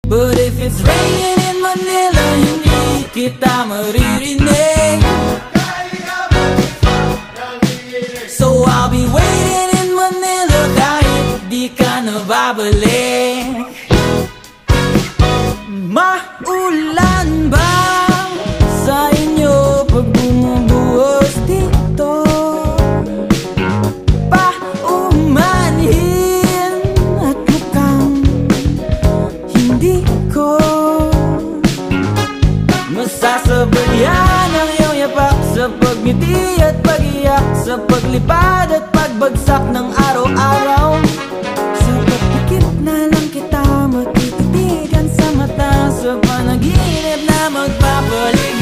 But if it's raining in Manila, hindi kita maririnig. So I'll be waiting in Manila kahit di ka na babalik. Maulan ba sa inyo pag bumubuhos dito? Paumanhin at mukhang hindi ko masasabayan ang iyong yapak sa pagngiti at pag-iyak, sa paglipad at pagbagsak ng araw-araw. Sa pagpikit na lang kita matititigan sa mata, sa panaginip na magpapalik.